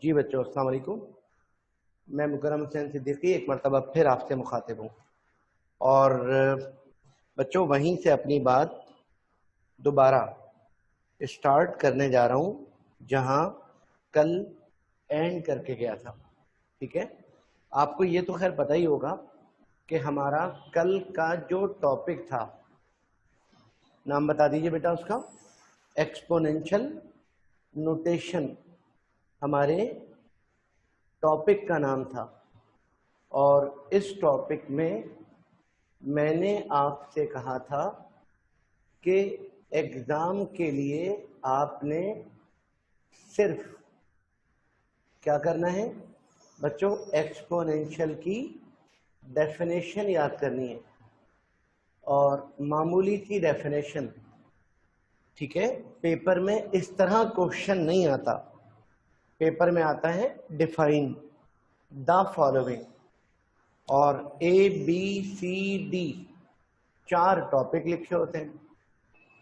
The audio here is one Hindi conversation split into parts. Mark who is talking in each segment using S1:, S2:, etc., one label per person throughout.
S1: जी बच्चों, अस्सलाम वालेकुम। मैं मुकर्रम हुसैन सिद्दीकी एक मरतबा फिर आपसे मुखातिब हूँ और बच्चों वहीं से अपनी बात दोबारा स्टार्ट करने जा रहा हूँ जहाँ कल एंड करके गया था। ठीक है, आपको ये तो खैर पता ही होगा कि हमारा कल का जो टॉपिक था, नाम बता दीजिए बेटा उसका, एक्सपोनेंशियल नोटेशन हमारे टॉपिक का नाम था। और इस टॉपिक में मैंने आपसे कहा था कि एग्ज़ाम के लिए आपने सिर्फ क्या करना है बच्चों, एक्सपोनेंशियल की डेफिनेशन याद करनी है और मामूली सी डेफिनेशन। ठीक है, पेपर में इस तरह क्वेश्चन नहीं आता, पेपर में आता है डिफाइन द फॉलोइंग और ABCD 4 टॉपिक लिखे होते हैं,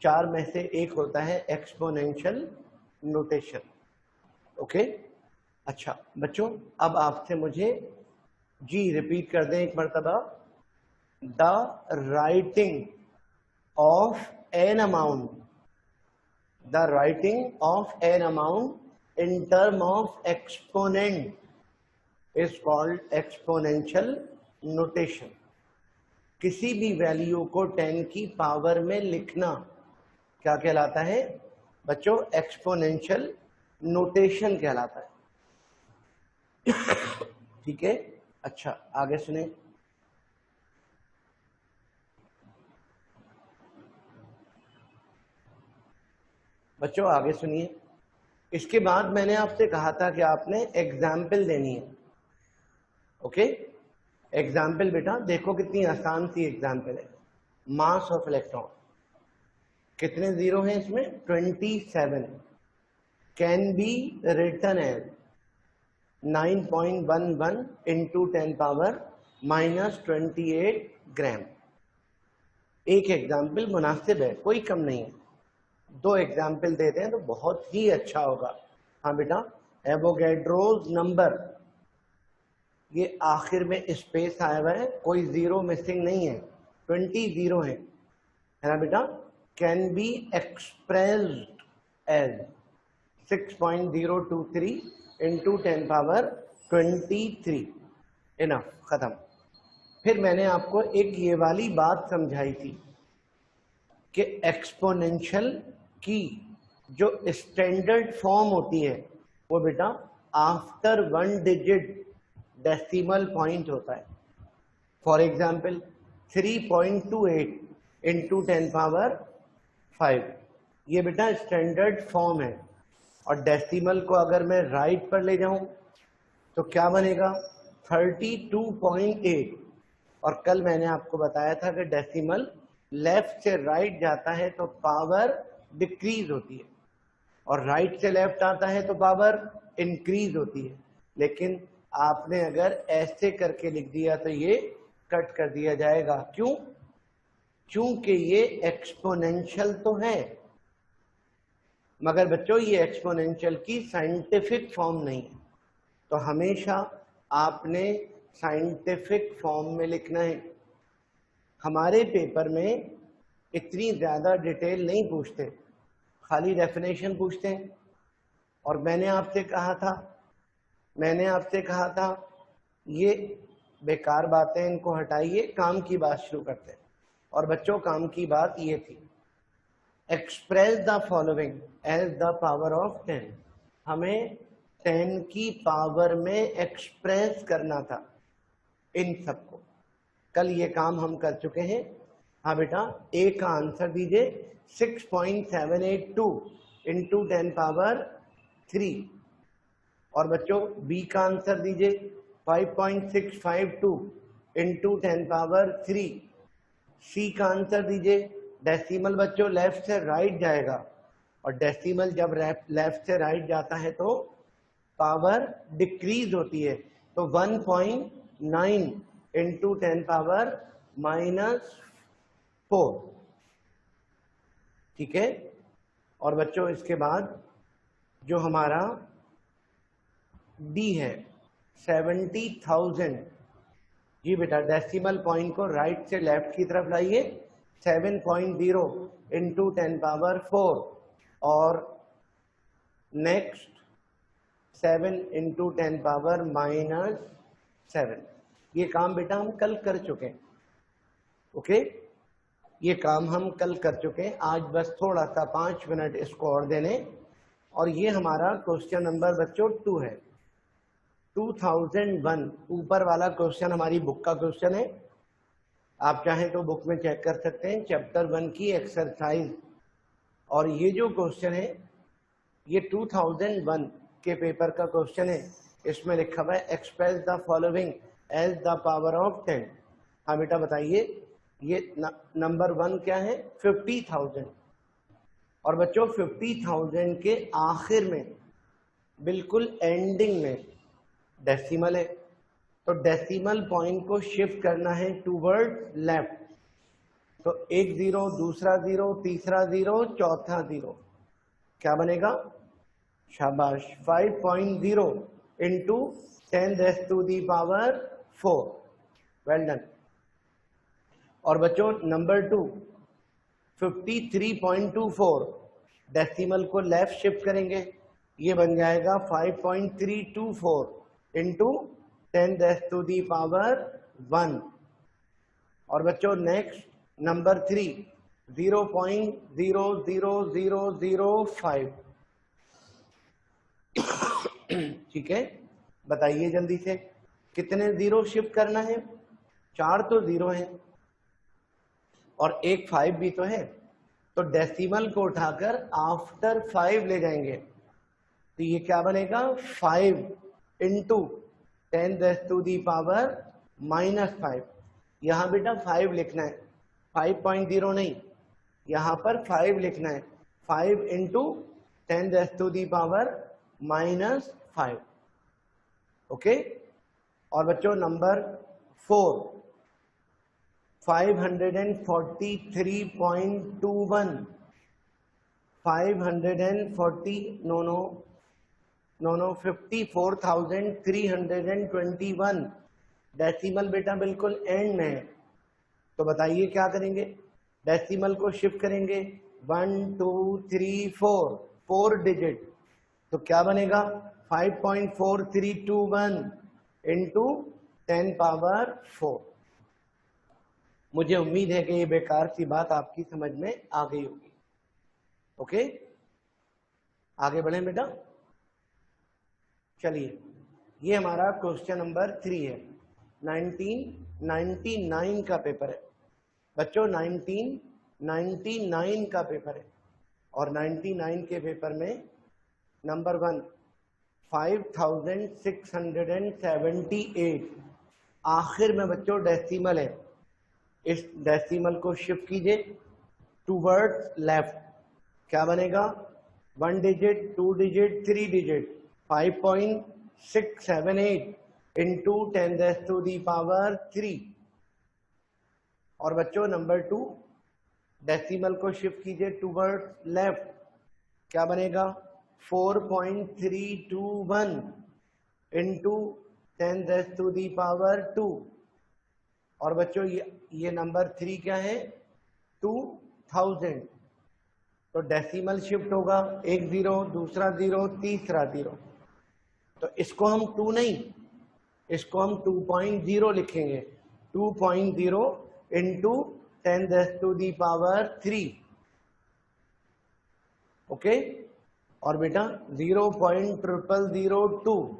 S1: 4 में से एक होता है एक्सपोनेंशियल नोटेशन। ओके, अच्छा बच्चों, अब आपसे मुझे जी रिपीट कर दें एक मरतबा, the writing of an amount, the writing of an amount in term of exponent is called exponential notation. किसी भी वैल्यू को 10 की पावर में लिखना क्या कहलाता है बच्चों? एक्सपोनेंशियल नोटेशन कहलाता है। ठीक है, अच्छा आगे सुने। बच्चों आगे सुनिए, इसके बाद मैंने आपसे कहा था कि आपने एग्जाम्पल देनी है। ओके, एग्जाम्पल बेटा देखो कितनी आसान सी एग्जाम्पल है। मास ऑफ इलेक्ट्रॉन, कितने जीरो हैं इसमें? 27, can be written as 9.11 into 10 power -28 gram. एक एग्जाम्पल मुनासिब है, कोई कम नहीं है। 2 एग्जाम्पल देते हैं तो बहुत ही अच्छा होगा। हाँ बेटा, एवोगैड्रोज नंबर, ये आखिर में स्पेस आया हुआ है, कोई जीरो मिसिंग नहीं है, 20 जीरो है ना बेटा। Can be expressed as 6.023 into 10 power 23। Enough, खत्म। फिर मैंने आपको एक ये वाली बात समझाई थी कि एक्सपोनेंशियल की जो स्टैंडर्ड फॉर्म होती है वो बेटा आफ्टर 1 डिजिट डेसिमल पॉइंट होता है। फॉर एग्जाम्पल 3.28 इंटू 10 पावर 5, ये बेटा स्टैंडर्ड फॉर्म है। और डेसिमल को अगर मैं राइट पर ले जाऊं तो क्या बनेगा? 32.8। और कल मैंने आपको बताया था कि डेसिमल लेफ्ट से राइट जाता है तो पावर डिक्रीज होती है और राइट से लेफ्ट आता है तो पावर इंक्रीज होती है। लेकिन आपने अगर ऐसे करके लिख दिया तो ये कट कर दिया जाएगा। क्यों? क्योंकि ये एक्सपोनेंशियल तो है, मगर बच्चों ये एक्सपोनेंशियल की साइंटिफिक फॉर्म नहीं है। तो हमेशा आपने साइंटिफिक फॉर्म में लिखना है। हमारे पेपर में इतनी ज़्यादा डिटेल नहीं पूछते, खाली डेफिनेशन पूछते हैं। और मैंने आपसे कहा था ये बेकार बातें इनको हटाइए, काम की बात शुरू करते हैं। और बच्चों काम की बात ये थी, express the following as the power of 10। हमें 10 की पावर में एक्सप्रेस करना था इन सबको। कल ये काम हम कर चुके हैं। हाँ बेटा, ए का आंसर दीजिए 6.782 इंटू 10 पावर 3। और बच्चों बी का आंसर दीजिए 5.652 इंटू 10 पावर 3। सी का आंसर दीजिए, डेसिमल बच्चों लेफ्ट से राइट जाएगा और डेसिमल जब लेफ्ट से राइट जाता है तो पावर डिक्रीज होती है, तो 1.9 इंटू 10 पावर -4। ठीक है, और बच्चों इसके बाद जो हमारा डी है 70,000। जी बेटा, डेसिमल पॉइंट को राइट से लेफ्ट की तरफ लाइए। 7.0 इंटू 10⁴ और नेक्स्ट 7 इंटू 10⁻⁻7। ये काम बेटा हम कल कर चुके हैं। ओके, ये काम हम कल कर चुके हैं। आज बस थोड़ा सा 5 मिनट इसको और देने, और ये हमारा क्वेश्चन नंबर बच्चों 2 है। 2001 ऊपर वाला क्वेश्चन हमारी बुक का क्वेश्चन है। आप चाहें तो बुक में चेक कर सकते हैं, चैप्टर 1 की एक्सरसाइज। और ये जो क्वेश्चन है ये 2001 के पेपर का क्वेश्चन है। इसमें लिखा हुआ है express the following as the power of 10। हाँ बेटा बताइए, ये नंबर 1 क्या है? 50,000। और बच्चों 50,000 के आखिर में बिल्कुल एंडिंग में डेसिमल है, तो डेसिमल पॉइंट को शिफ्ट करना है टूवर्ड्स लेफ्ट। तो एक 0, दूसरा 0, तीसरा 0, चौथा 0, क्या बनेगा? शाबाश, 5.0 इंटू 10⁻⁴। Well done. और बच्चों नंबर 2 53.24, डेसिमल को लेफ्ट शिफ्ट करेंगे, ये बन जाएगा 5.324 इंटू 10⁻⁻1। और बच्चों नेक्स्ट नंबर 3 0.00005। ठीक है, बताइए जल्दी से कितने 0 शिफ्ट करना है? 4 तो 0 है और एक 5 भी तो है, तो डेसिमल को उठाकर आफ्टर 5 ले जाएंगे। तो ये क्या बनेगा? 5 इंटू 10⁻⁻5। यहां बेटा 5 लिखना है, 5.0 नहीं, यहां पर 5 लिखना है। 5 इंटू 10⁻⁻5। ओके। और बच्चों नंबर 4 543.21। 54,321 डेसिमल बेटा बिल्कुल एंड में है। तो बताइए क्या करेंगे? डेसिमल को शिफ्ट करेंगे 1 2 3 4, 4 डिजिट, तो क्या बनेगा? 5.4321 इंटू 10⁻⁴। मुझे उम्मीद है कि ये बेकार सी बात आपकी समझ में आ गई होगी। ओके, आगे बढ़े बेटा। चलिए, ये हमारा क्वेश्चन नंबर 3 है। 1999 का पेपर है बच्चों, 1999 का पेपर है। और 99 के पेपर में नंबर 1 5678। आखिर में बच्चों डेसिमल है, इस डेसिमल को शिफ्ट कीजिए टूवर्ड्स लेफ्ट, क्या बनेगा? 1 डिजिट, 2 डिजिट, 3 डिजिट, 5.678 इंटू 10⁻3। और बच्चों नंबर 2 डेसिमल को शिफ्ट कीजिए टूवर्ड्स लेफ्ट, क्या बनेगा? 4.321 इंटू 10⁻²। और बच्चों ये नंबर 3 क्या है? 2000। तो डेसिमल शिफ्ट होगा, एक 0, दूसरा 0, तीसरा 0। तो इसको हम 2 नहीं, इसको हम 2.0 लिखेंगे। 2.0 इंटू 10⁻3। ओके। और बेटा 0.0002,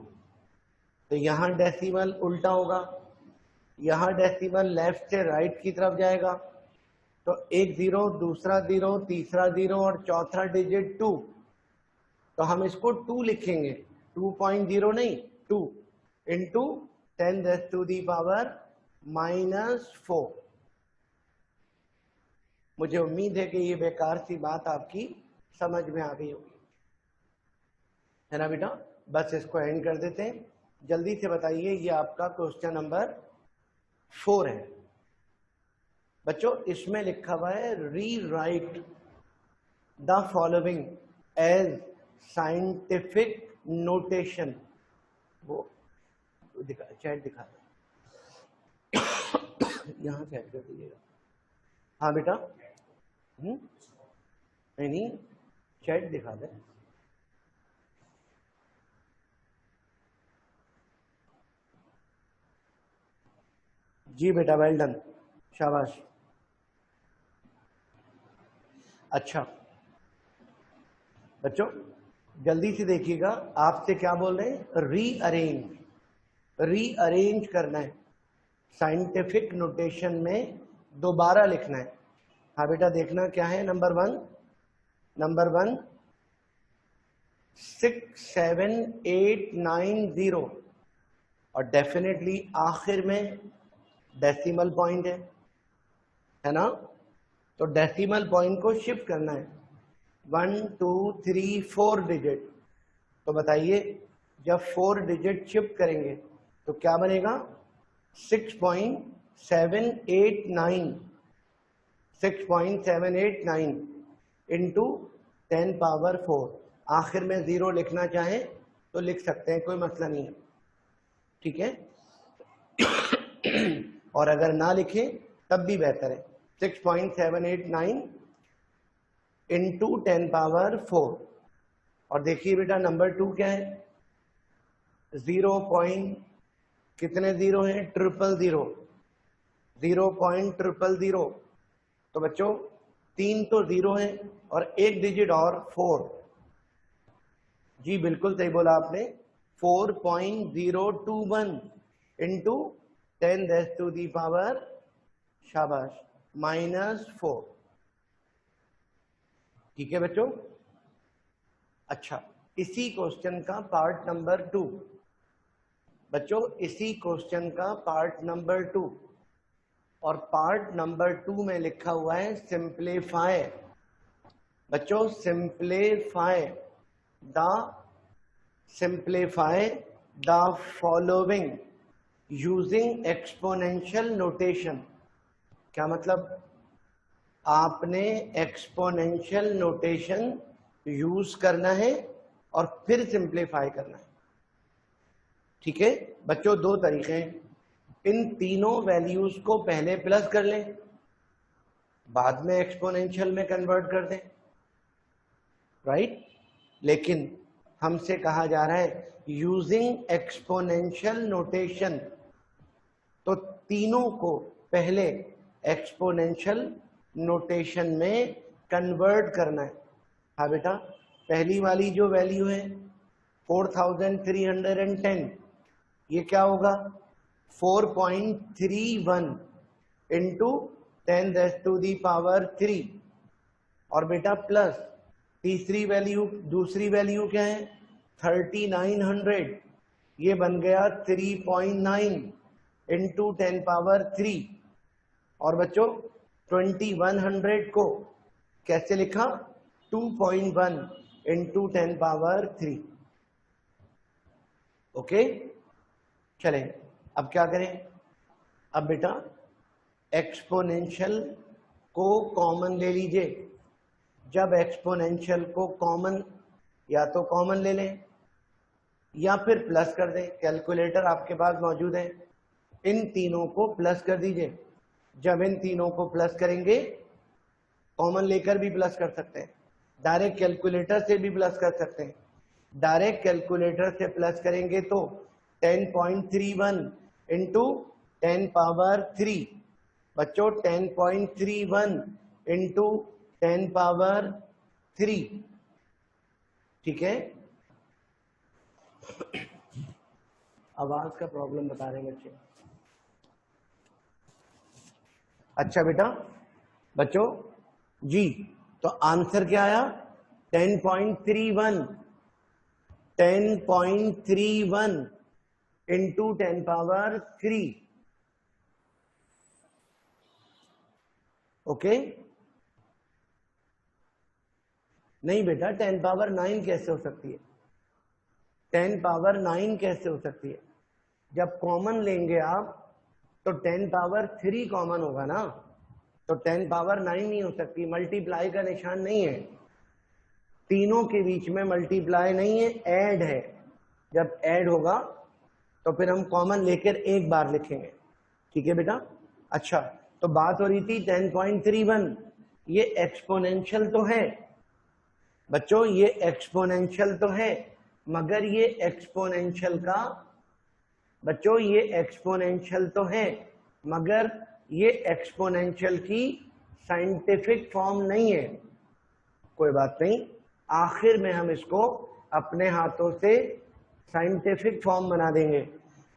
S1: तो यहां डेसिमल उल्टा होगा, यहां डेसिमल लेफ्ट से राइट की तरफ जाएगा। तो एक 0, दूसरा 0, तीसरा 0 और चौथा डिजिट 2, तो हम इसको 2 लिखेंगे। 2.0 नहीं, 2 इंटू 10⁻⁻4। मुझे उम्मीद है कि ये बेकार सी बात आपकी समझ में आ गई होगी, है ना बेटा। बस इसको एंड कर देते हैं। जल्दी से बताइए, ये आपका क्वेश्चन नंबर 4 है बच्चों। इसमें लिखा हुआ है rewrite the following as scientific notation. वो दिखा, चैट दिखा दो, यहाँ से ऐड कर दीजिएगा। हाँ बेटा, नहीं चैट दिखा दे। जी बेटा, वेल डन, शाबाश। अच्छा बच्चों जल्दी से देखिएगा, आपसे क्या बोल रहे हैं, रीअरेंज करना है, साइंटिफिक नोटेशन में दोबारा लिखना है। हाँ बेटा, देखना क्या है, नंबर वन 67890 और डेफिनेटली आखिर में डेसिमल पॉइंट है ना, तो डेसिमल पॉइंट को शिफ्ट करना है 1 2 3 4 डिजिट। तो बताइए जब 4 डिजिट शिफ्ट करेंगे तो क्या बनेगा, 6.789 इंटू 10 पावर 4। आखिर में 0 लिखना चाहें तो लिख सकते हैं, कोई मसला नहीं है, ठीक है। और अगर ना लिखें तब भी बेहतर है, 6.789 इंटू 10 पावर 4। और देखिए बेटा नंबर 2 क्या है, 0. कितने जीरो हैं, 0.000। तो बच्चों 3 तो 0 है और 1 डिजिट और 4। जी बिल्कुल सही बोला आपने, 4.021 इंटू 10⁻⁴, शाबाश, -4। ठीक है बच्चों। अच्छा, इसी क्वेश्चन का पार्ट नंबर 2, बच्चों इसी क्वेश्चन का पार्ट नंबर 2, और पार्ट नंबर 2 में लिखा हुआ है सिंप्लीफाई। बच्चों simplify the following using exponential notation. क्या मतलब, आपने एक्सपोनेंशियल नोटेशन यूज करना है और फिर सिंप्लीफाई करना है, ठीक है बच्चों। 2 तरीके हैं, इन तीनों वैल्यूज को पहले प्लस कर लें, बाद में एक्सपोनेंशियल में कन्वर्ट कर दें, राइट। लेकिन हमसे कहा जा रहा है यूजिंग एक्सपोनेंशियल नोटेशन, तो तीनों को पहले एक्सपोनेंशियल नोटेशन में कन्वर्ट करना है। हाँ बेटा, पहली वाली जो वैल्यू है 4310, ये क्या होगा, 4.31 इंटू 10⁻⁴। और बेटा प्लस दूसरी वैल्यू क्या है, 3900, ये बन गया 3.9 इंटू 10⁻⁴। और बच्चों 2100 को कैसे लिखा, 2.1 इंटू 10⁻⁴। ओके, चलें अब क्या करें, अब बेटा एक्सपोनेंशियल को कॉमन ले लीजिए। जब एक्सपोनेंशियल को कॉमन, या तो कॉमन ले लें या फिर प्लस कर दें, कैलकुलेटर आपके पास मौजूद है, इन तीनों को प्लस कर दीजिए। जब इन तीनों को प्लस करेंगे, कॉमन लेकर भी प्लस कर सकते हैं, डायरेक्ट कैलकुलेटर से भी प्लस कर सकते हैं। डायरेक्ट कैलकुलेटर से प्लस करेंगे तो 10.31 इंटू 10⁻⁴। बच्चों 10.31 इंटू 10⁻⁴, ठीक है। आवाज का प्रॉब्लम बता रहे हैं बच्चे। अच्छा बेटा, बच्चों जी, तो आंसर क्या आया, 10.31 इंटू 10⁻⁴। ओके, नहीं बेटा 10⁻⁹ कैसे हो सकती है, 10⁻⁹ कैसे हो सकती है, जब कॉमन लेंगे आप तो 10⁻³ कॉमन होगा ना, तो 10⁻⁹ नहीं हो सकती, मल्टीप्लाई का निशान नहीं है, तीनों के बीच में मल्टीप्लाई नहीं है, ऐड है। जब ऐड होगा तो फिर हम कॉमन लेकर एक बार लिखेंगे, ठीक है बेटा। अच्छा, तो बात हो रही थी 10.31, ये एक्सपोनेंशियल तो है बच्चों, ये एक्सपोनेंशियल तो है, मगर ये एक्सपोनेंशियल का बच्चों ये एक्सपोनेंशियल तो है, मगर ये एक्सपोनेंशियल की साइंटिफिक फॉर्म नहीं है। कोई बात नहीं, आखिर में हम इसको अपने हाथों से साइंटिफिक फॉर्म बना देंगे,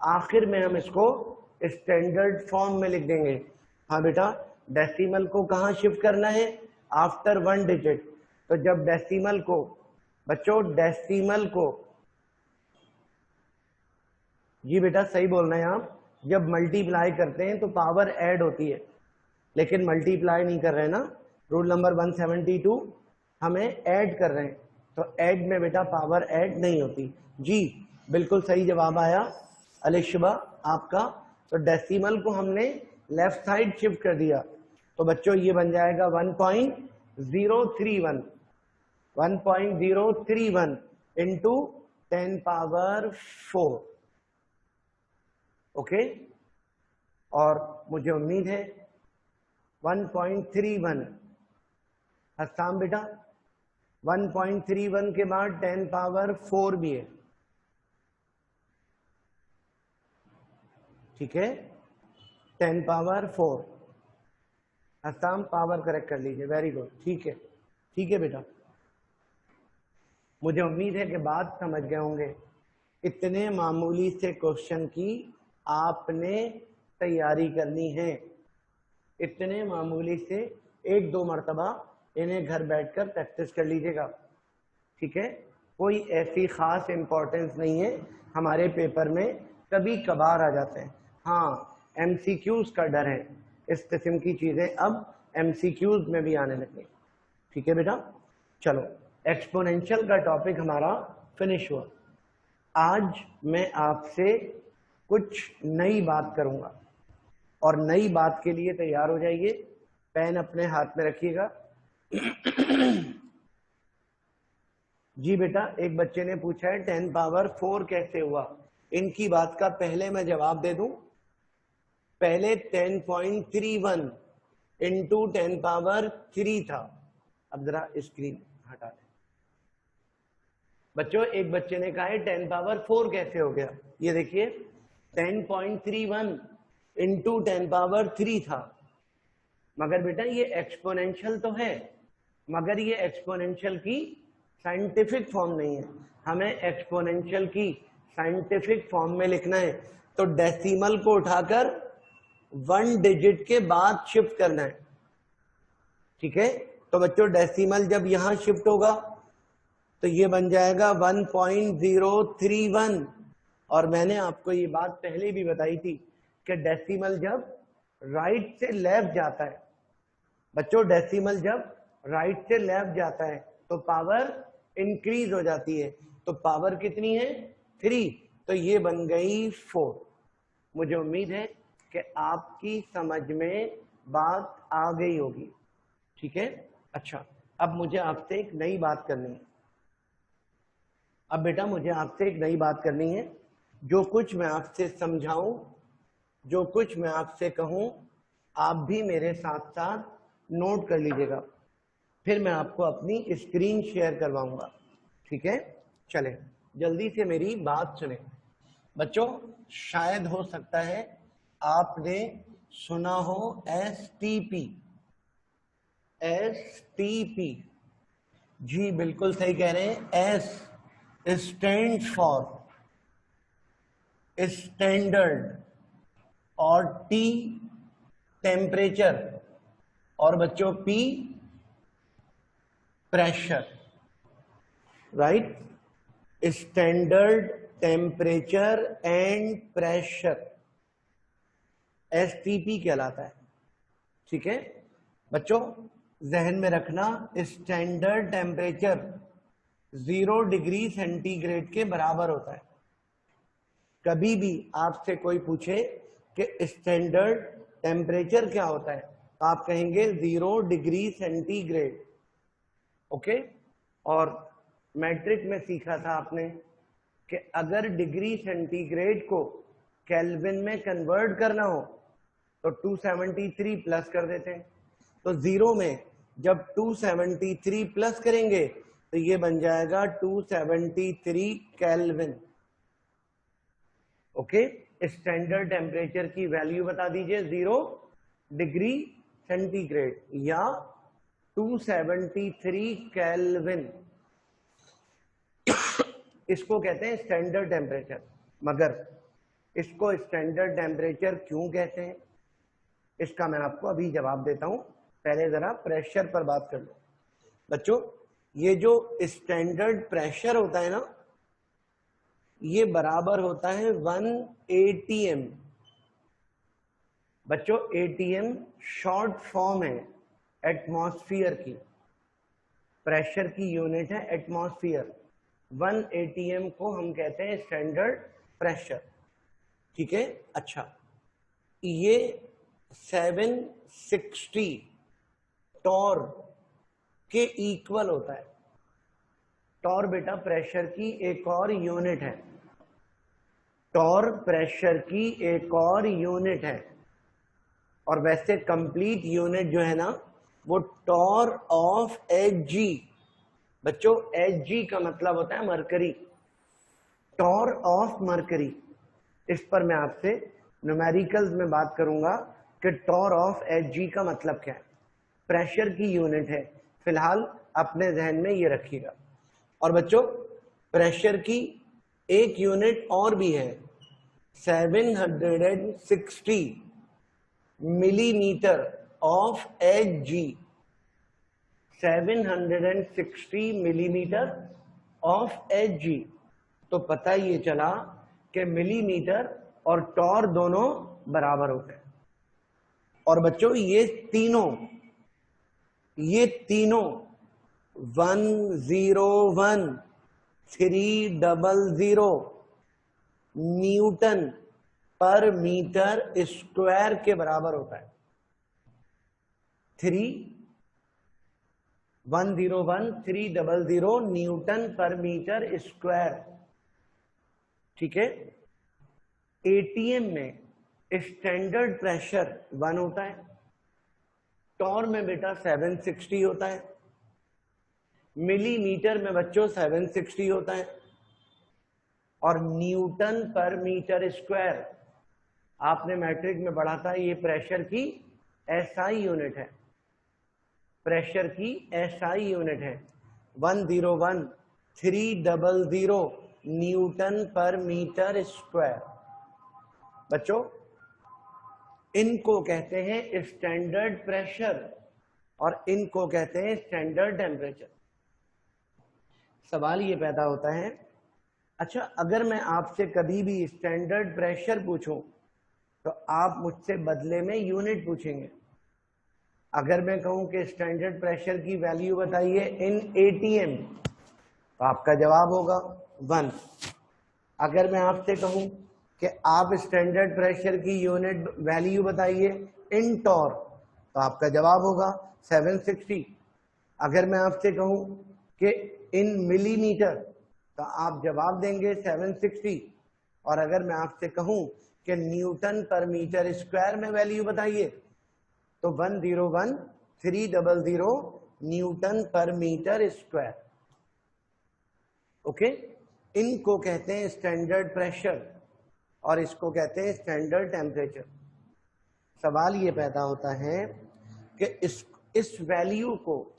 S1: आखिर में हम इसको स्टैंडर्ड फॉर्म में लिख देंगे। हाँ बेटा, डेसिमल को कहाँ शिफ्ट करना है? After 1 digit. तो जब डेसिमल को बच्चों, डेसिमल को, जी बेटा सही बोल रहे हैं आप, जब मल्टीप्लाई करते हैं तो पावर ऐड होती है, लेकिन मल्टीप्लाई नहीं कर रहे हैं ना। रूल नंबर 172 हमें ऐड कर रहे हैं, तो ऐड में बेटा पावर ऐड नहीं होती। जी बिल्कुल सही जवाब आया अलिशबा आपका। तो डेसिमल को हमने लेफ्ट साइड शिफ्ट कर दिया, तो बच्चों ये बन जाएगा 1.031 1.031 इंटू 10 पावर 4। ओके, और मुझे उम्मीद है 1.31 हस्ताम बेटा, 1.31 के बाद 10 पावर 4 भी है, ठीक है, 10 पावर 4। हस्ताम पावर करेक्ट कर लीजिए, वेरी गुड, ठीक है, ठीक है बेटा। मुझे उम्मीद है कि बात समझ गए होंगे। इतने मामूली से क्वेश्चन की आपने तैयारी करनी है, इतने मामूली से 1-2 मरतबा इन्हें घर बैठकर प्रैक्टिस कर लीजिएगा, ठीक है। कोई ऐसी खास इंपॉर्टेंस नहीं है, हमारे पेपर में कभी कभार आ जाते हैं। हाँ, एमसीक्यूज का डर है, इस किस्म की चीजें अब एमसीक्यूज में भी आने लगी, ठीक है बेटा। चलो, एक्सपोनेंशियल का टॉपिक हमारा फिनिश हुआ। आज मैं आपसे कुछ नई बात करूंगा, और नई बात के लिए तैयार हो जाइए, पेन अपने हाथ में रखिएगा। जी बेटा, एक बच्चे ने पूछा है 10 पावर 4 कैसे हुआ। इनकी बात का पहले मैं जवाब दे दूं। पहले 10.31 इंटू 10 पावर 3 था। अब जरा स्क्रीन हटा दें बच्चों। एक बच्चे ने कहा है 10 पावर 4 कैसे हो गया। ये देखिए, 10.31 इंटू 10 पावर 3 था, मगर बेटा ये एक्सपोनेंशियल तो है, मगर ये एक्सपोनेंशियल की साइंटिफिक फॉर्म नहीं है। हमें एक्सपोनेंशियल की साइंटिफिक फॉर्म में लिखना है, तो डेसिमल को उठाकर 1 डिजिट के बाद शिफ्ट करना है, ठीक है। तो बच्चों डेसिमल जब यहां शिफ्ट होगा तो ये बन जाएगा 1.031। और मैंने आपको ये बात पहले भी बताई थी कि डेसिमल जब राइट से लेफ्ट जाता है बच्चों, डेसिमल जब राइट से लेफ्ट जाता है तो पावर इंक्रीज हो जाती है। तो पावर कितनी है? 3, तो ये बन गई 4। मुझे उम्मीद है कि आपकी समझ में बात आ गई होगी, ठीक है। अच्छा, अब मुझे आपसे एक नई बात करनी है। अब बेटा मुझे आपसे एक नई बात करनी है। जो कुछ मैं आपसे समझाऊं, जो कुछ मैं आपसे कहूं, आप भी मेरे साथ साथ नोट कर लीजिएगा, फिर मैं आपको अपनी स्क्रीन शेयर करवाऊंगा, ठीक है। चलें, जल्दी से मेरी बात सुने बच्चों। शायद हो सकता है आपने सुना हो एसटीपी। एसटीपी, जी बिल्कुल सही कह रहे हैं। एस स्टैंड फॉर स्टैंडर्ड, और टी टेम्परेचर, और बच्चों P pressure, right. Standard, temperature and pressure, STP कहलाता है, ठीक है बच्चों। जहन में रखना, स्टैंडर्ड टेम्परेचर 0 डिग्री सेंटीग्रेड के बराबर होता है। कभी भी आपसे कोई पूछे कि स्टैंडर्ड टेम्परेचर क्या होता है, तो आप कहेंगे 0 डिग्री सेंटीग्रेड, ओके। और मैट्रिक में सीखा था आपने कि अगर डिग्री सेंटीग्रेड को केल्विन में कन्वर्ट करना हो तो 273 प्लस कर देते हैं। तो जीरो में जब 273 प्लस करेंगे तो ये बन जाएगा 273 केल्विन। ओके, स्टैंडर्ड टेम्परेचर की वैल्यू बता दीजिए 0 डिग्री सेंटीग्रेड या 273 केल्विन। इसको कहते हैं स्टैंडर्ड टेम्परेचर। मगर इसको स्टैंडर्ड टेम्परेचर क्यों कहते हैं, इसका मैं आपको अभी जवाब देता हूं। पहले जरा प्रेशर पर बात कर लो बच्चों। ये जो स्टैंडर्ड प्रेशर होता है ना, ये बराबर होता है 1 atm। बच्चों atm शॉर्ट फॉर्म है एटमॉस्फेयर की, प्रेशर की यूनिट है एटमॉस्फेयर। 1 atm को हम कहते हैं स्टैंडर्ड प्रेशर। ठीक है, अच्छा, ये 760 टॉर के इक्वल होता है। टॉर बेटा प्रेशर की एक और यूनिट है, टॉर प्रेशर की एक और यूनिट है। और वैसे कंप्लीट यूनिट जो है ना वो टॉर ऑफ Hg। बच्चों Hg का मतलब होता है मरकरी, टॉर ऑफ मरकरी। इस पर मैं आपसे न्यूमेरिकल्स में बात करूंगा कि टॉर ऑफ Hg का मतलब क्या है। प्रेशर की यूनिट है, फिलहाल अपने जहन में ये रखिएगा। और बच्चों प्रेशर की एक यूनिट और भी है, 760 millimetre of Hg। 760 millimetre of Hg। तो पता ये चला कि मिलीमीटर और टॉर दोनों बराबर होते हैं। और बच्चों ये तीनों 101 300 न्यूटन पर मीटर स्क्वायर के बराबर होता है। 101 300 न्यूटन पर मीटर स्क्वायर। ठीक है, एटीएम में स्टैंडर्ड प्रेशर 1 होता है, टॉर में बेटा 760 होता है, मिलीमीटर में बच्चों 760 होता है, और न्यूटन पर मीटर स्क्वायर आपने मैट्रिक में पढ़ा था, ये प्रेशर की एसआई यूनिट है, प्रेशर की एसआई यूनिट है। 101 300 न्यूटन पर मीटर स्क्वायर। बच्चों इनको कहते हैं स्टैंडर्ड प्रेशर और इनको कहते हैं स्टैंडर्ड टेम्परेचर। सवाल ये पैदा होता है, अच्छा अगर मैं आपसे कभी भी स्टैंडर्ड प्रेशर पूछूं तो आप मुझसे बदले में यूनिट पूछेंगे। अगर मैं कहूं कि स्टैंडर्ड प्रेशर की वैल्यू बताइए इन एटीएम तो आपका जवाब होगा 1। अगर मैं आपसे कहूं कि आप स्टैंडर्ड प्रेशर की यूनिट वैल्यू बताइए इन टॉर तो आपका जवाब होगा 760। अगर मैं आपसे कहूं कि इन मिलीमीटर तो आप जवाब देंगे 760। और अगर मैं आपसे कहूं कि न्यूटन पर मीटर स्क्वायर में वैल्यू बताइए तो 101 300 न्यूटन पर मीटर स्क्वायर। ओके, इनको कहते हैं स्टैंडर्ड प्रेशर और इसको कहते हैं स्टैंडर्ड टेम्परेचर। सवाल ये पैदा होता है कि इस वैल्यू को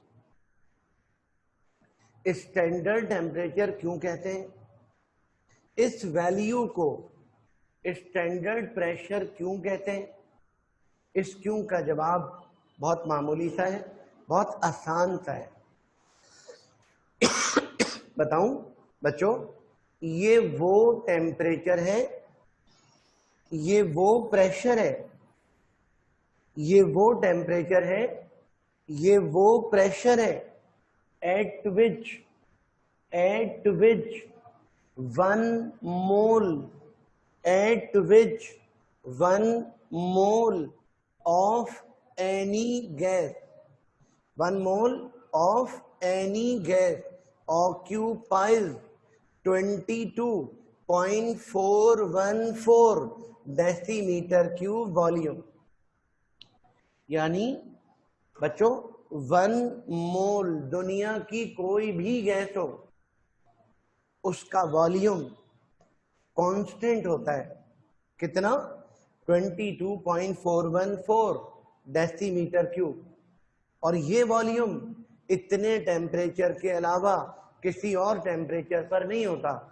S1: स्टैंडर्ड टेम्परेचर क्यों कहते हैं, इस वैल्यू को स्टैंडर्ड प्रेशर क्यों कहते हैं। इस क्यों का जवाब बहुत मामूली सा है, बहुत आसान सा है। बताऊं बच्चों, ये वो टेम्परेचर है, ये वो प्रेशर है, ये वो टेम्परेचर है, ये वो प्रेशर है eight which 1 mole of any gas, 1 mole of any gas occupies 22 0.414 decimetre cube volume. यानी बच्चों 1 मोल दुनिया की कोई भी गैस हो उसका वॉल्यूम कांस्टेंट होता है कितना? 22.414 डेसीमीटर क्यूब। और ये वॉल्यूम इतने टेम्परेचर के अलावा किसी और टेम्परेचर पर नहीं होता,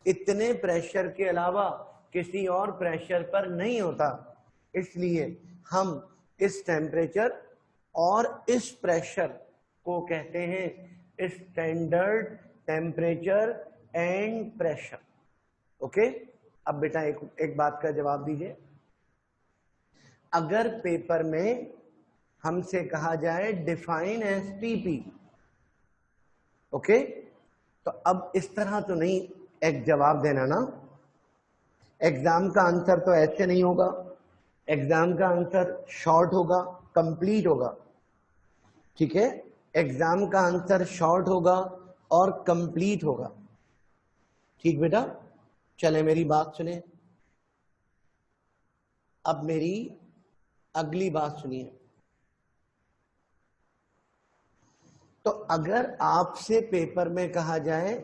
S1: इतने प्रेशर के अलावा किसी और प्रेशर पर नहीं होता। इसलिए हम इस टेम्परेचर और इस प्रेशर को कहते हैं standard temperature and pressure. Okay, अब बेटा एक बात का जवाब दीजिए। अगर पेपर में हमसे कहा जाए डिफाइन एसटीपी, ओके, तो अब इस तरह तो नहीं एक जवाब देना ना। एग्जाम का आंसर तो ऐसे नहीं होगा, एग्जाम का आंसर शॉर्ट होगा, कंप्लीट होगा। ठीक है, एग्जाम का आंसर शॉर्ट होगा और कंप्लीट होगा। ठीक बेटा, चले मेरी बात सुने। अब मेरी अगली बात सुनिए। तो अगर आपसे पेपर में कहा जाए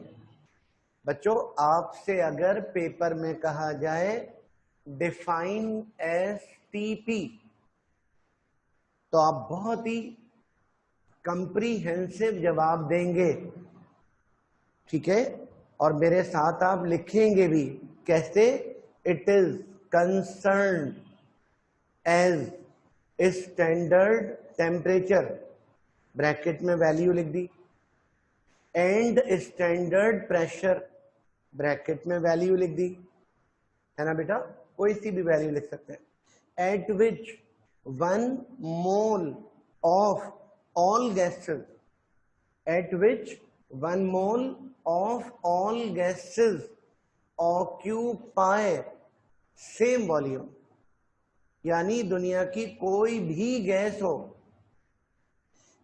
S1: बच्चों, आपसे अगर पेपर में कहा जाए डिफाइन एसटीपी, तो आप बहुत ही कंप्रीहेंसिव जवाब देंगे। ठीक है, और मेरे साथ आप लिखेंगे भी कैसे? It is concerned as standard temperature, bracket में वैल्यू लिख दी, एंड स्टैंडर्ड प्रेशर, ब्रैकेट में वैल्यू लिख दी, है ना बेटा? कोई सी भी वैल्यू लिख सकते हैं। Eight which 1 mole of all gases, at which 1 mole of all gases occupy same volume। यानी दुनिया की कोई भी गैस हो,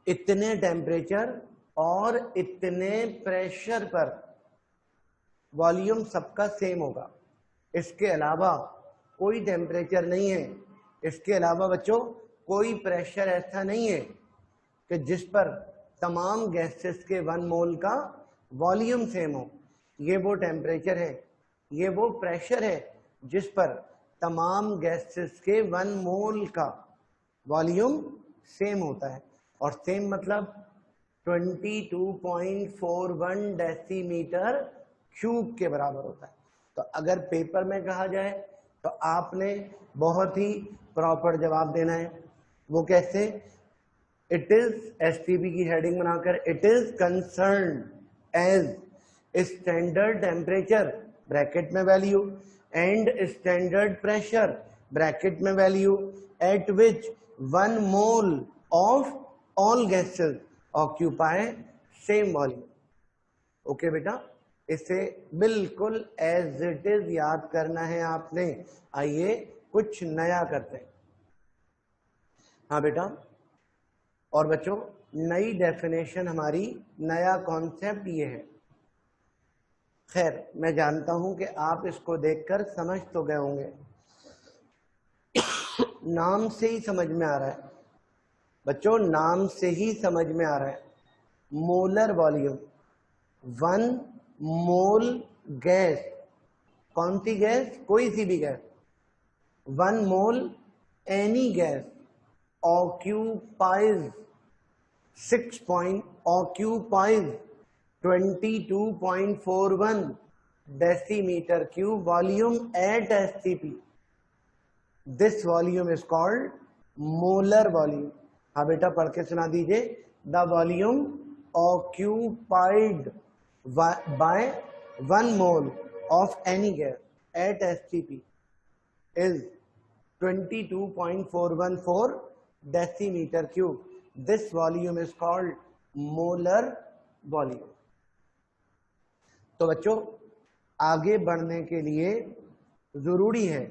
S1: इतने टेम्परेचर और इतने प्रेशर पर वॉल्यूम सबका सेम होगा। इसके अलावा कोई टेम्परेचर नहीं है, इसके अलावा बच्चों कोई प्रेशर ऐसा नहीं है कि जिस पर तमाम गैसेस के 1 मोल का वॉल्यूम सेम हो। ये वो टेम्परेचर है, ये वो प्रेशर है जिस पर तमाम गैसेस के 1 मोल का वॉल्यूम सेम होता है। और सेम मतलब 22.41 डेसीमीटर क्यूब के बराबर होता है। तो अगर पेपर में कहा जाए तो आपने बहुत ही प्रॉपर जवाब देना है। वो कैसे? इट इज, एसटीपी की हेडिंग बनाकर, it is concerned as standard temperature, bracket में value, and standard pressure, bracket में value, at which 1 mole of all gases occupy same volume. Okay बेटा, इसे बिल्कुल एज इट इज याद करना है आपने। आइए कुछ नया करते हैं। हाँ बेटा, और बच्चों नई डेफिनेशन हमारी, नया कॉन्सेप्ट ये है। खैर मैं जानता हूं कि आप इसको देखकर समझ तो गए होंगे, नाम से ही समझ में आ रहा है बच्चों, नाम से ही समझ में आ रहा है। मोलर वॉल्यूम, 1 मोल गैस, कौन सी गैस? कोई सी भी gas, 1 mole any gas occupies 22.41 decimeter cube volume at STP. This volume is called molar volume। हाँ बेटा पढ़ के सुना दीजिए। The volume occupied by 1 mole of any gas at STP is 22.414 decimeter cube। This volume is called molar volume। तो बच्चों आगे बढ़ने के लिए जरूरी है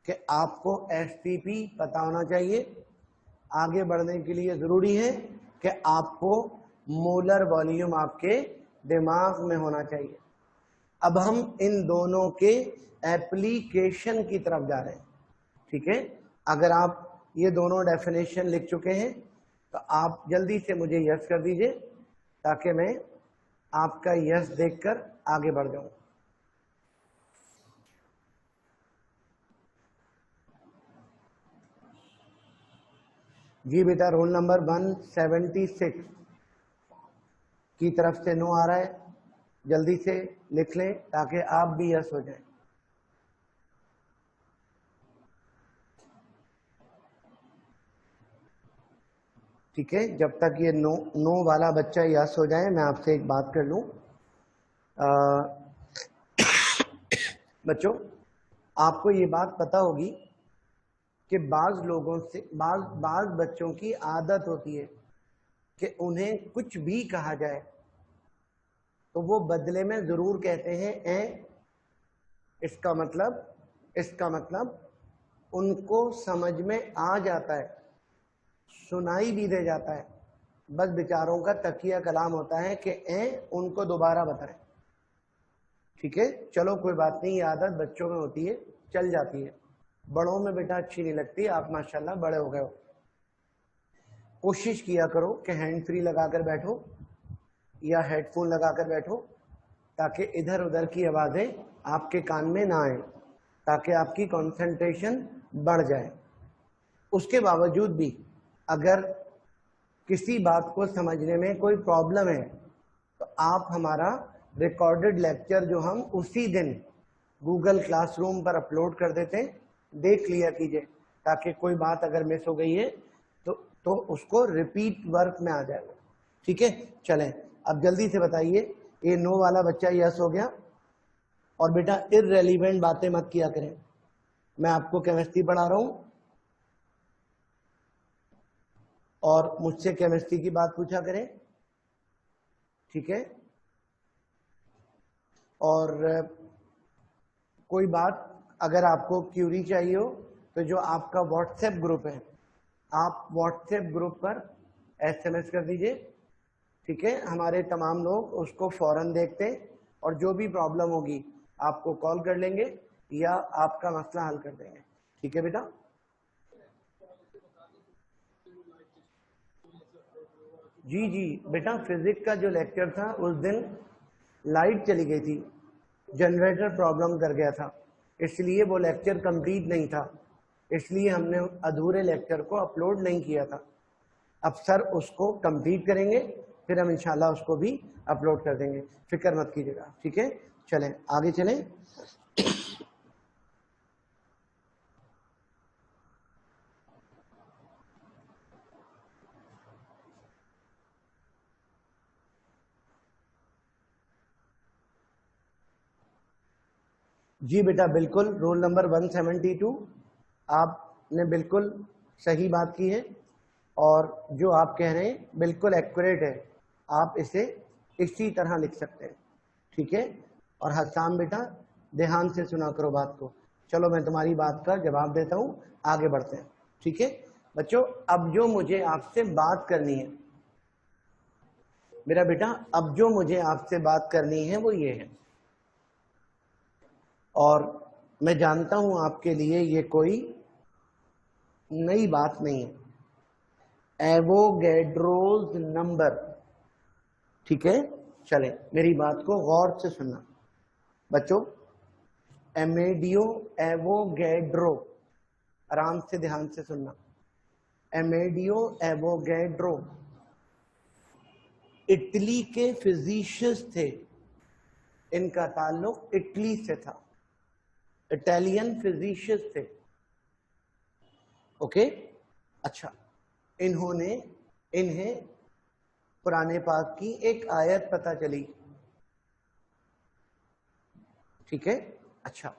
S1: कि आपको एसटीपी पता होना चाहिए। आगे बढ़ने के लिए जरूरी है कि आपको मोलर वॉल्यूम आपके दिमाग में होना चाहिए। अब हम इन दोनों के एप्लीकेशन की तरफ जा रहे हैं, ठीक है। अगर आप ये दोनों डेफिनेशन लिख चुके हैं तो आप जल्दी से मुझे यस कर दीजिए ताकि मैं आपका यस देखकर आगे बढ़ जाऊं। जी बेटा, रोल नंबर 176 की तरफ से नो आ रहा है, जल्दी से लिख लें ताकि आप भी यस हो जाएं। ठीक है, जब तक ये नो वाला बच्चा यस हो जाए मैं आपसे एक बात कर लूं। बच्चों, आपको ये बात पता होगी कि बाज बच्चों की आदत होती है कि उन्हें कुछ भी कहा जाए तो वो बदले में जरूर कहते हैं ए। इसका मतलब उनको समझ में आ जाता है, सुनाई भी दे जाता है, बस बेचारों का तकिया कलाम होता है कि ए उनको दोबारा बताएं। ठीक है, चलो कोई बात नहीं, ये आदत बच्चों में होती है, चल जाती है, बड़ों में बेटा अच्छी नहीं लगती। आप माशाल्लाह बड़े हो गए हो। कोशिश किया करो कि हैंड फ्री लगाकर बैठो या हेडफोन लगाकर बैठो ताकि इधर उधर की आवाजें आपके कान में ना आए, ताकि आपकी कंसंट्रेशन बढ़ जाए। उसके बावजूद भी अगर किसी बात को समझने में कोई प्रॉब्लम है तो आप हमारा रिकॉर्डेड लेक्चर जो हम उसी दिन गूगल क्लासरूम पर अपलोड कर देते हैं, देख लिया कीजिए ताकि कोई बात अगर मिस हो गई है तो उसको रिपीट वर्क में आ जाएगा। ठीक है, चलें अब जल्दी से बताइए, ये नो वाला बच्चा यस हो गया। और बेटा इररेलीवेंट बातें मत किया करें, मैं आपको केमिस्ट्री पढ़ा रहा हूं और मुझसे केमिस्ट्री की बात पूछा करें, ठीक है। और कोई बात अगर आपको क्यूरी चाहिए हो तो जो आपका व्हाट्सएप ग्रुप है, आप व्हाट्सएप ग्रुप पर एसएमएस कर दीजिए, ठीक है। हमारे तमाम लोग उसको फौरन देखते हैं और जो भी प्रॉब्लम होगी आपको कॉल कर लेंगे या आपका मसला हल कर देंगे। ठीक है बेटा। जी बेटा, फिजिक्स का जो लेक्चर था उस दिन लाइट चली गई थी, जनरेटर प्रॉब्लम कर गया था, इसलिए वो लेक्चर कंप्लीट नहीं था, इसलिए हमने अधूरे लेक्चर को अपलोड नहीं किया था। अब सर उसको कंप्लीट करेंगे, फिर हम इंशाल्लाह उसको भी अपलोड कर देंगे, फिक्र मत कीजिएगा। ठीक है, चलें आगे चलें। जी बेटा बिल्कुल, रोल नंबर 172 आपने बिल्कुल सही बात की है और जो आप कह रहे हैं बिल्कुल एक्यूरेट है, आप इसे इसी तरह लिख सकते हैं। ठीक है, और हसाम बेटा ध्यान से सुना करो बात को। चलो मैं तुम्हारी बात का जवाब देता हूँ, आगे बढ़ते हैं। ठीक है बच्चों, अब जो मुझे आपसे बात करनी है मेरा बेटा, अब जो मुझे आपसे बात करनी है वो ये है, और मैं जानता हूं आपके लिए ये कोई नई बात नहीं है, एवोगैड्रोस नंबर। ठीक है, चले मेरी बात को गौर से सुनना बच्चों। एमेडियो एवोगैड्रो, आराम से ध्यान से सुनना। एमेडियो एवोगैड्रो इटली के फिजिशियंस थे, इनका ताल्लुक इटली से था, इटालियन फिजिशियंस थे। ओके, अच्छा, इन्हें कुरान पाक की एक आयत पता चली, ठीक है। अच्छा,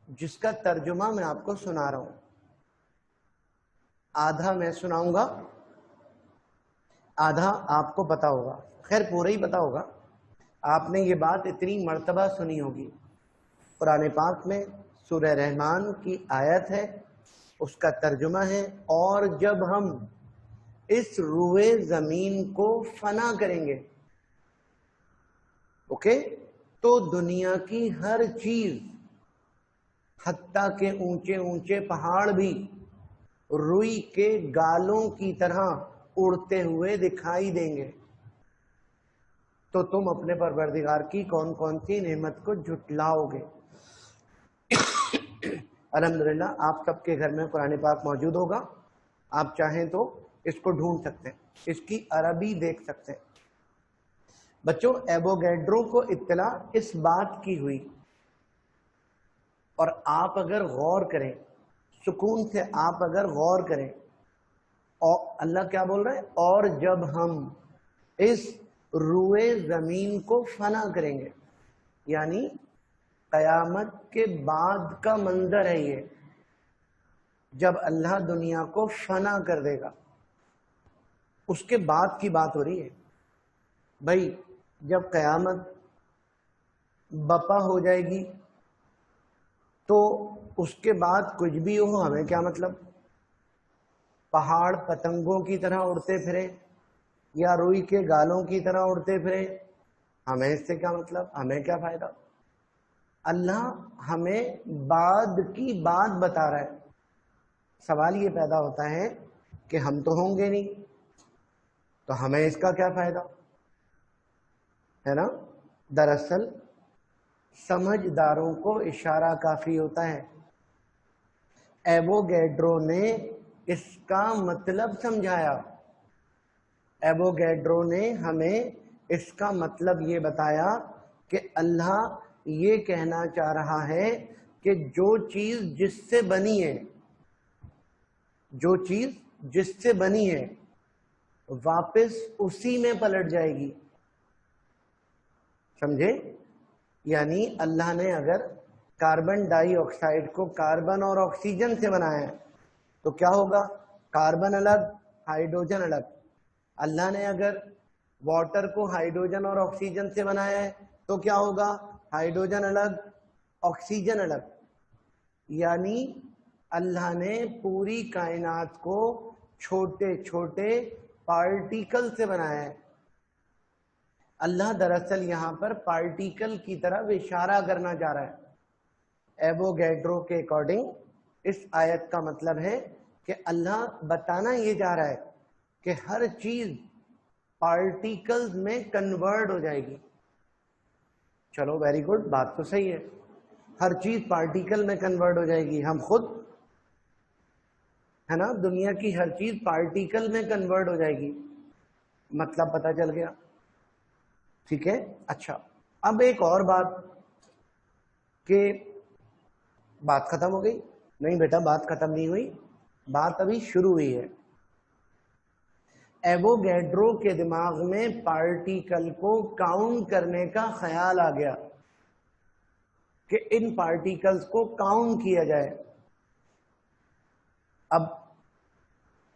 S1: जिसका तर्जुमा मैं आपको सुना रहा हूं, आधा मैं सुनाऊंगा, आधा आपको पता होगा, खैर पूरा ही पता होगा। आपने ये बात इतनी मर्तबा सुनी होगी, कुरान पाक में सूरह रहमान की आयत है, उसका तर्जुमा है, और जब हम इस रूए जमीन को फना करेंगे, ओके, तो दुनिया की हर चीज, हत्ता के ऊंचे ऊंचे पहाड़ भी रुई के गालों की तरह उड़ते हुए दिखाई देंगे। तो तुम अपने परवरदिगार की कौन कौन सी नेमत को झुटलाओगे? अल्हम्दुलिल्लाह आप सबके घर में कुरान पाक मौजूद होगा। आप चाहें तो इसको ढूंढ सकते हैं, इसकी अरबी देख सकते हैं। बच्चों, एवोगैड्रो को इत्तला इस बात की हुई, और आप अगर गौर करें, सुकून से आप अगर गौर करें, और अल्लाह क्या बोल रहा है, और जब हम इस रुए जमीन को फना करेंगे, यानी कयामत के बाद का मंजर है ये, जब अल्लाह दुनिया को फना कर देगा, उसके बाद की बात हो रही है। भाई जब कयामत बपा हो जाएगी तो उसके बाद कुछ भी हो, हमें क्या मतलब? पहाड़ पतंगों की तरह उड़ते फिरे या रुई के गालों की तरह उड़ते फिरे, हमें इससे क्या मतलब? हमें क्या फायदा? अल्लाह हमें बाद की बात बता रहा है। सवाल ये पैदा होता है कि हम तो होंगे नहीं, तो हमें इसका क्या फायदा, है ना? दरअसल समझदारों को इशारा काफी होता है। एवोगैड्रो ने इसका मतलब समझाया। एवोगैड्रो ने हमें इसका मतलब ये बताया कि अल्लाह ये कहना चाह रहा है कि जो चीज जिससे बनी है, जो चीज जिससे बनी है वापस उसी में पलट जाएगी। समझे? यानी अल्लाह ने अगर कार्बन डाइऑक्साइड को कार्बन और ऑक्सीजन से बनाया है तो क्या होगा? कार्बन अलग, हाइड्रोजन अलग। अल्लाह ने अगर वाटर को हाइड्रोजन और ऑक्सीजन से बनाया है तो क्या होगा? हाइड्रोजन अलग, ऑक्सीजन अलग। यानी अल्लाह ने पूरी कायनात को छोटे छोटे पार्टिकल से बनाया है। अल्लाह दरअसल यहां पर पार्टिकल की तरफ इशारा करना चाह रहा है। एवोगैड्रो के अकॉर्डिंग इस आयत का मतलब है कि अल्लाह बताना ये चाह रहा है कि हर चीज पार्टिकल्स में कन्वर्ट हो जाएगी। चलो वेरी गुड, बात तो सही है, हर चीज पार्टिकल में कन्वर्ट हो जाएगी। हम खुद, है ना, दुनिया की हर चीज पार्टिकल में कन्वर्ट हो जाएगी। मतलब पता चल गया? ठीक है। अच्छा, अब एक और बात कि बात खत्म हो गई? नहीं बेटा, बात खत्म नहीं हुई, बात अभी शुरू हुई है। एवोगैड्रो के दिमाग में पार्टिकल को काउंट करने का ख्याल आ गया कि इन पार्टिकल्स को काउंट किया जाए। अब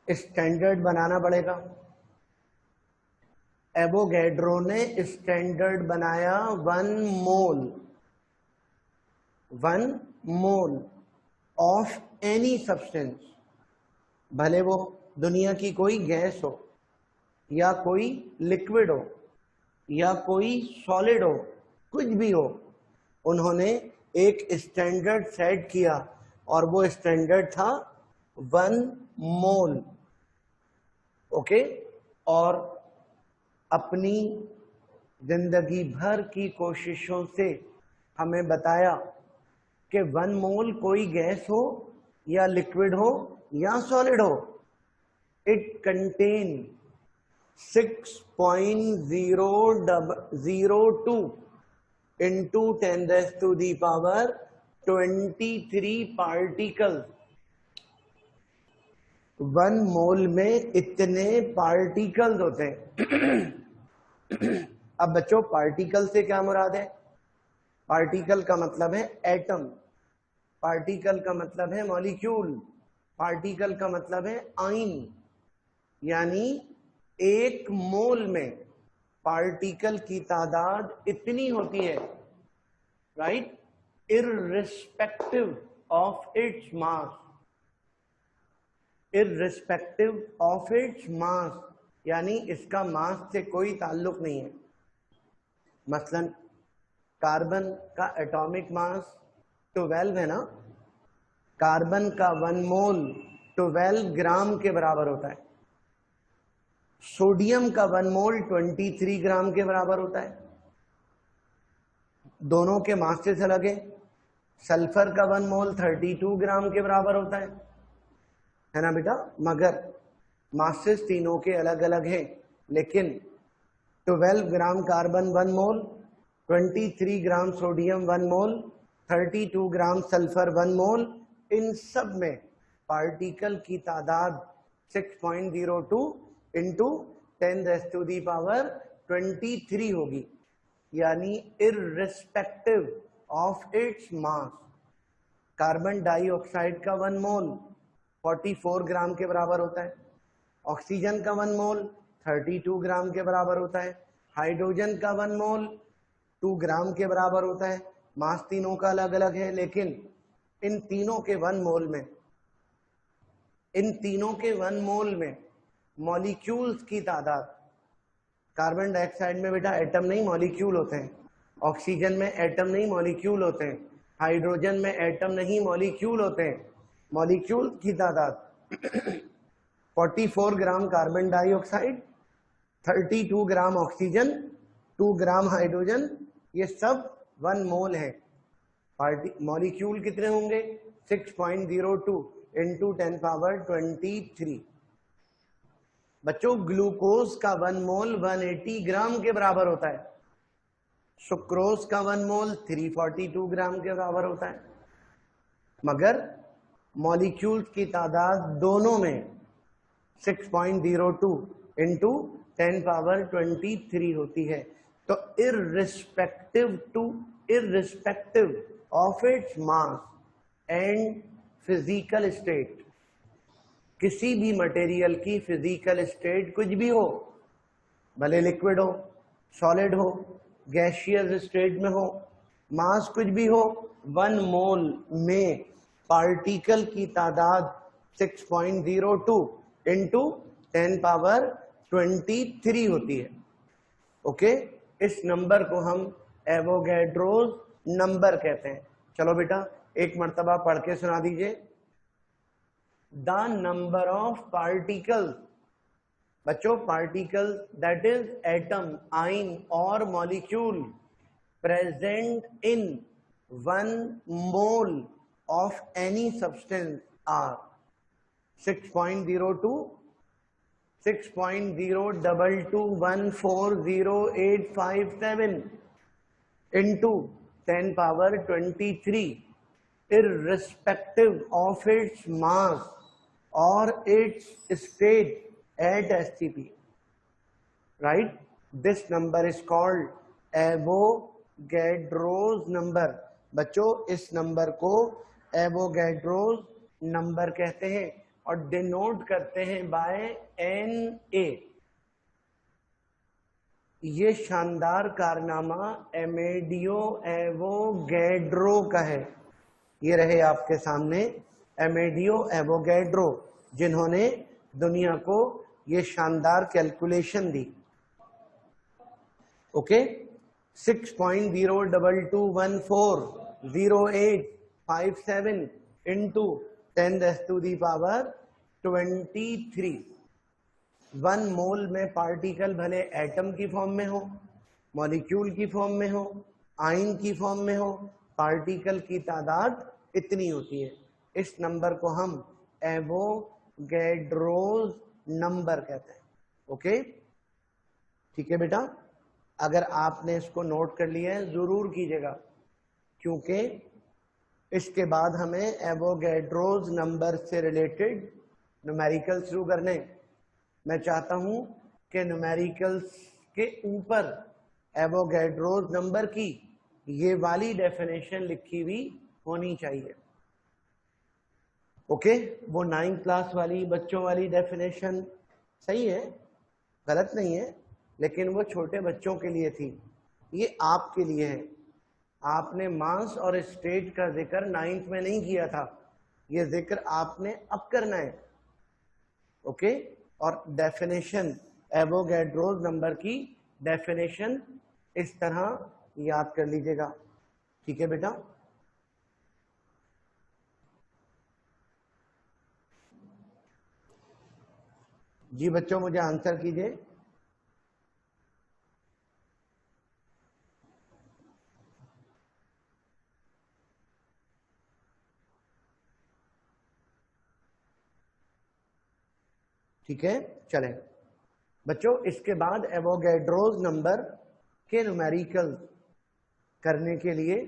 S1: स्टैंडर्ड बनाना पड़ेगा। एवोगैड्रो ने स्टैंडर्ड बनाया 1 मोल ऑफ एनी सब्सटेंस, भले वो दुनिया की कोई गैस हो या कोई लिक्विड हो या कोई सॉलिड हो, कुछ भी हो, उन्होंने एक स्टैंडर्ड सेट किया और वो स्टैंडर्ड था 1 मोल। ओके, और अपनी जिंदगी भर की कोशिशों से हमें बताया कि 1 मोल कोई गैस हो या लिक्विड हो या सॉलिड हो, इट कंटेन 6.002 into 10⁻23 पार्टिकल। 1 मोल में इतने पार्टिकल्स होते हैं। अब बच्चों, पार्टिकल से क्या मुराद है? पार्टिकल का मतलब है एटम, पार्टिकल का मतलब है मॉलिक्यूल, पार्टिकल का मतलब है आयन। यानी 1 मोल में पार्टिकल की तादाद इतनी होती है, right, irrespective of its mass, irrespective of its mass, यानी इसका मास से कोई ताल्लुक नहीं है। मसलन कार्बन का एटॉमिक मास 12 है ना, कार्बन का 1 मोल 12 ग्राम के बराबर होता है, सोडियम का 1 मोल 23 ग्राम के बराबर होता है। दोनों के मासेस अलग है। सल्फर का 1 मोल 32 ग्राम के बराबर होता है ना बेटा, मगर मासेस तीनों के अलग अलग हैं, लेकिन 12 ग्राम कार्बन 1 मोल, 23 ग्राम सोडियम 1 मोल, 32 ग्राम सल्फर 1 मोल, इन सब में पार्टिकल की तादाद 6.02 इंटू 10⁻23 होगी, यानी irrespective of its mass. Carbon dioxide का 1 मोल 44 ग्राम के बराबर होता है, ऑक्सीजन का 1 मोल 32 ग्राम के बराबर होता है, हाइड्रोजन का 1 मोल 2 ग्राम के बराबर होता है। मास तीनों का अलग अलग है, लेकिन इन तीनों के 1 मोल में मॉलिक्यूल्स की तादाद, कार्बन डाइऑक्साइड में बेटा एटम नहीं मॉलिक्यूल होते हैं, ऑक्सीजन में एटम नहीं मॉलिक्यूल होते हैं, हाइड्रोजन में एटम नहीं मॉलिक्यूल होते हैं। मॉलिक्यूल की तादाद 44 gram carbon dioxide, 32 gram oxygen, 2 gram hydrogen, ये सब 1 मोल है। मॉलिक्यूल कितने होंगे? 6.02 इंटू 10⁻23। बच्चों ग्लूकोज का 1 मोल 180 ग्राम के बराबर होता है, सुक्रोज का 1 मोल 342 ग्राम के बराबर होता है, मगर मॉलिक्यूल्स की तादाद दोनों में 6.02 इंटू 10⁻23 होती है। तो irrespective of its mass and physical state, किसी भी मटेरियल की फिजिकल स्टेट कुछ भी हो, भले लिक्विड हो, सॉलिड हो, गैसियस स्टेट में हो, मास कुछ भी हो, 1 मोल में पार्टिकल की तादाद 6.02 इंटू 10⁻23 होती है। ओके, इस नंबर को हम एवोगैड्रोस नंबर कहते हैं। चलो बेटा एक मर्तबा पढ़ के सुना दीजिए। द नंबर ऑफ पार्टिकल्स, बच्चों particle that is atom, ion और molecule present in 1 mole of any substance are 6.02 6.0221400857 into 10⁻23 irrespective of its mass or its state at STP. Right? This number is called Avogadro's number. बच्चों इस नंबर को एवोगैड्रोस नंबर कहते हैं और डिनोट करते हैं बाय Na। ये शानदार कारनामा एमेडियो एवोगैड्रो का है। ये रहे आपके सामने एमेडियो एवोगैड्रो, जिन्होंने दुनिया को ये शानदार कैलकुलेशन दी। Okay, 6.0221400857 into 10⁻23। 1 मोल में पार्टिकल भले एटम की फॉर्म में हो, मॉलिक्यूल की फॉर्म में हो, आयन की फॉर्म में हो, पार्टिकल की तादाद इतनी होती है। इस नंबर को हम एवोगैड्रोस नंबर कहते हैं। ओके, ठीक है बेटा, अगर आपने इसको नोट कर लिया है जरूर कीजिएगा, क्योंकि इसके बाद हमें एवोगैड्रोस नंबर से रिलेटेड न्यूमेरिकल शुरू करने। मैं चाहता हूं कि न्यूमेरिकल्स के ऊपर एवोगैड्रोस नंबर की ये वाली डेफिनेशन लिखी हुई होनी चाहिए। ओके, वो 9th क्लास वाली बच्चों वाली डेफिनेशन सही है, गलत नहीं है, लेकिन वो छोटे बच्चों के लिए थी, ये आपके लिए है। आपने मास और स्टेट का जिक्र 9th में नहीं किया था, ये जिक्र आपने अब करना है। ओके, और डेफिनेशन एवोगैड्रोस नंबर की डेफिनेशन इस तरह याद कर लीजिएगा। ठीक है बेटा, जी बच्चों मुझे आंसर कीजिए। ठीक है, चलें बच्चों, इसके बाद एवोगैड्रोस नंबर के न्यूमेरिकल करने के लिए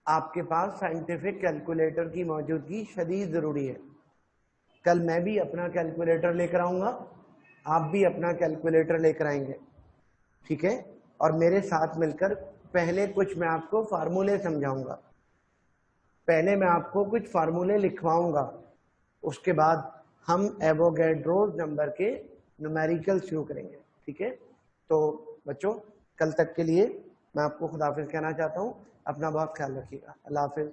S1: आपके पास साइंटिफिक कैलकुलेटर की मौजूदगी शदीद जरूरी है। कल मैं भी अपना कैलकुलेटर लेकर आऊंगा, आप भी अपना कैलकुलेटर लेकर आएंगे। ठीक है, और मेरे साथ मिलकर पहले कुछ मैं आपको फार्मूले समझाऊंगा, पहले मैं आपको कुछ फार्मूले लिखवाऊंगा, उसके बाद हम एवोगैड्रोस नंबर के न्यूमेरिकल शुरू करेंगे। ठीक है, तो बच्चों कल तक के लिए मैं आपको खुदाफिज कहना चाहता हूँ। अपना बहुत ख्याल रखिएगा। अल्लाह हाफिज।